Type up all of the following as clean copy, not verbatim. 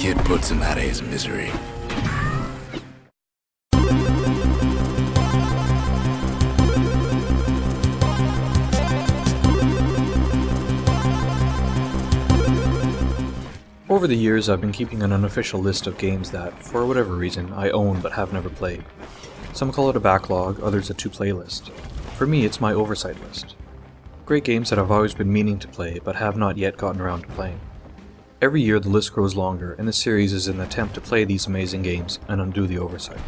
Kid puts him out of his misery. Over the years, I've been keeping an unofficial list of games that, for whatever reason, I own but have never played. Some call it a backlog, others a to-play list. For me, it's my Oversight list. Great games that I've always been meaning to play but have not yet gotten around to playing. Every year the list grows longer, and this series is an attempt to play these amazing games and undo the oversight.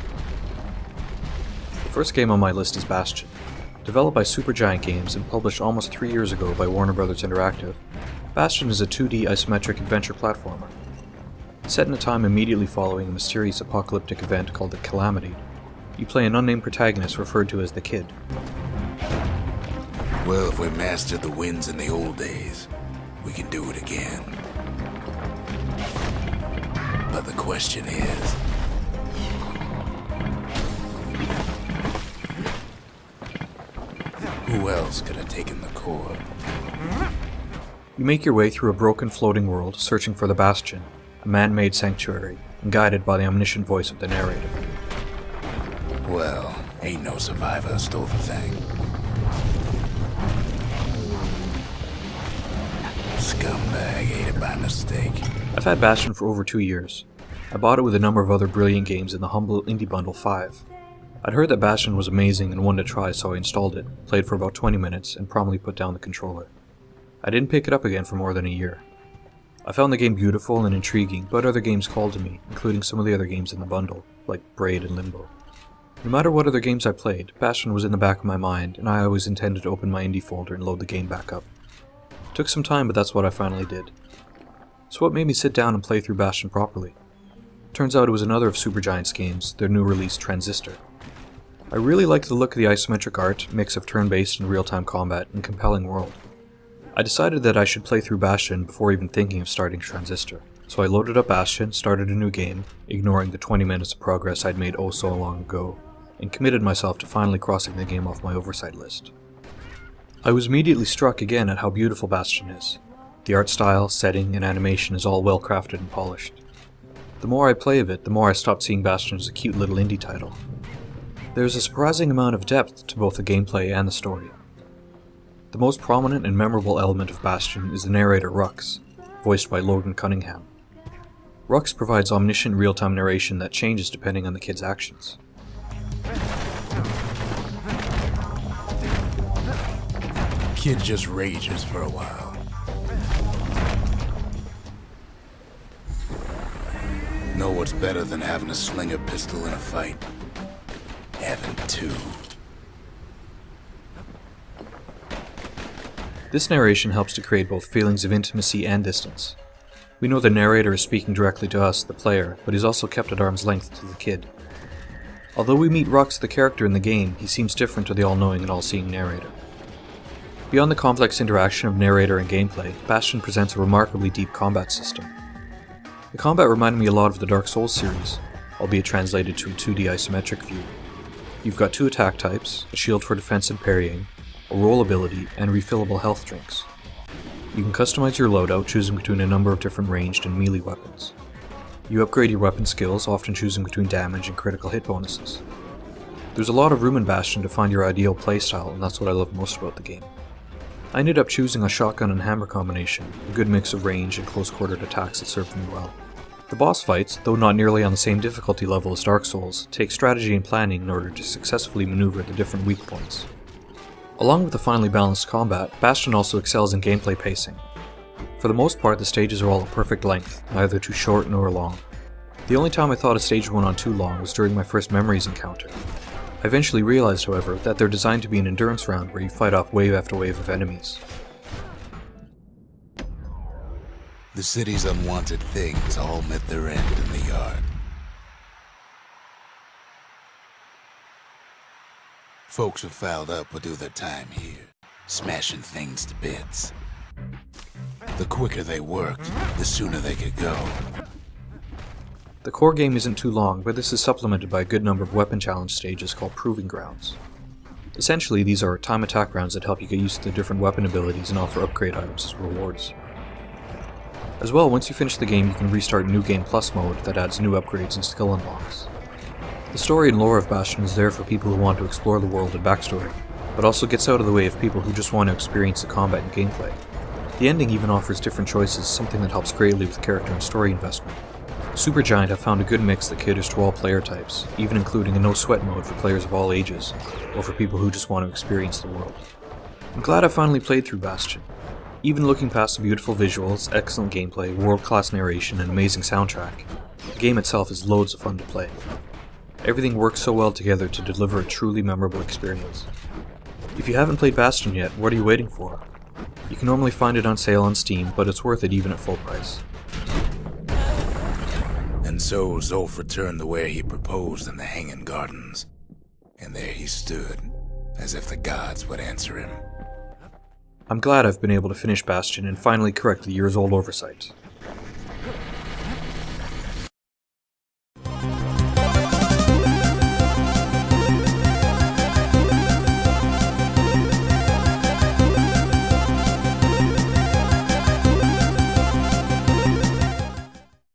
The first game on my list is Bastion. Developed by Supergiant Games and published almost 3 years ago by Warner Bros. Interactive, Bastion is a 2D isometric adventure platformer. Set in a time immediately following a mysterious apocalyptic event called the Calamity, you play an unnamed protagonist referred to as the Kid. Well, if we mastered the winds in the old days, we can do it again. But the question is, who else could have taken the core? You make your way through a broken floating world, searching for the Bastion, a man-made sanctuary, and guided by the omniscient voice of the narrator. Well, ain't no survivor stole the thing. Scumbag ate it by mistake. I've had Bastion for over 2 years. I bought it with a number of other brilliant games in the humble indie bundle 5. I'd heard that Bastion was amazing and wanted to try, so I installed it, played for about 20 minutes, and promptly put down the controller. I didn't pick it up again for more than a year. I found the game beautiful and intriguing, but other games called to me, including some of the other games in the bundle, like Braid and Limbo. No matter what other games I played, Bastion was in the back of my mind, and I always intended to open my indie folder and load the game back up. It took some time, but that's what I finally did. So what made me sit down and play through Bastion properly? Turns out it was another of Supergiant's games, their new release Transistor. I really liked the look of the isometric art, mix of turn-based and real-time combat, and compelling world. I decided that I should play through Bastion before even thinking of starting Transistor, so I loaded up Bastion, started a new game, ignoring the 20 minutes of progress I'd made oh so long ago, and committed myself to finally crossing the game off my Oversight list. I was immediately struck again at how beautiful Bastion is. The art style, setting, and animation is all well crafted and polished. The more I play of it, the more I stop seeing Bastion as a cute little indie title. There is a surprising amount of depth to both the gameplay and the story. The most prominent and memorable element of Bastion is the narrator Rux, voiced by Logan Cunningham. Rux provides omniscient real-time narration that changes depending on the kid's actions. Kid just rages for a while. Know what's better than having a slinger pistol in a fight? Having two. This narration helps to create both feelings of intimacy and distance. We know the narrator is speaking directly to us, the player, but he's also kept at arm's length to the kid. Although we meet Rux, the character in the game, he seems different to the all-knowing and all-seeing narrator. Beyond the complex interaction of narrator and gameplay, Bastion presents a remarkably deep combat system. The combat reminded me a lot of the Dark Souls series, albeit translated to a 2D isometric view. You've got 2 attack types, a shield for defense and parrying, a roll ability, and refillable health drinks. You can customize your loadout, choosing between a number of different ranged and melee weapons. You upgrade your weapon skills, often choosing between damage and critical hit bonuses. There's a lot of room in Bastion to find your ideal playstyle, and that's what I love most about the game. I ended up choosing a shotgun and hammer combination, a good mix of range and close-quartered attacks that served me well. The boss fights, though not nearly on the same difficulty level as Dark Souls, take strategy and planning in order to successfully maneuver the different weak points. Along with the finely balanced combat, Bastion also excels in gameplay pacing. For the most part, the stages are all a perfect length, neither too short nor long. The only time I thought a stage went on too long was during my first Memories encounter. I eventually realized, however, that they're designed to be an endurance round where you fight off wave after wave of enemies. The city's unwanted things all met their end in the yard. Folks who fouled up will do their time here, smashing things to bits. The quicker they worked, the sooner they could go. The core game isn't too long, but this is supplemented by a good number of weapon challenge stages called Proving Grounds. Essentially, these are time attack rounds that help you get used to the different weapon abilities and offer upgrade items as rewards. As well, once you finish the game, you can restart New Game Plus mode that adds new upgrades and skill unlocks. The story and lore of Bastion is there for people who want to explore the world and backstory, but also gets out of the way of people who just want to experience the combat and gameplay. The ending even offers different choices, something that helps greatly with character and story investment. Supergiant have found a good mix that caters to all player types, even including a no-sweat mode for players of all ages, or for people who just want to experience the world. I'm glad I finally played through Bastion. Even looking past the beautiful visuals, excellent gameplay, world-class narration, and amazing soundtrack, the game itself is loads of fun to play. Everything works so well together to deliver a truly memorable experience. If you haven't played Bastion yet, what are you waiting for? You can normally find it on sale on Steam, but it's worth it even at full price. And so Zulf returned to where he proposed in the Hanging Gardens. And there he stood, as if the gods would answer him. I'm glad I've been able to finish Bastion and finally correct the years-old oversight.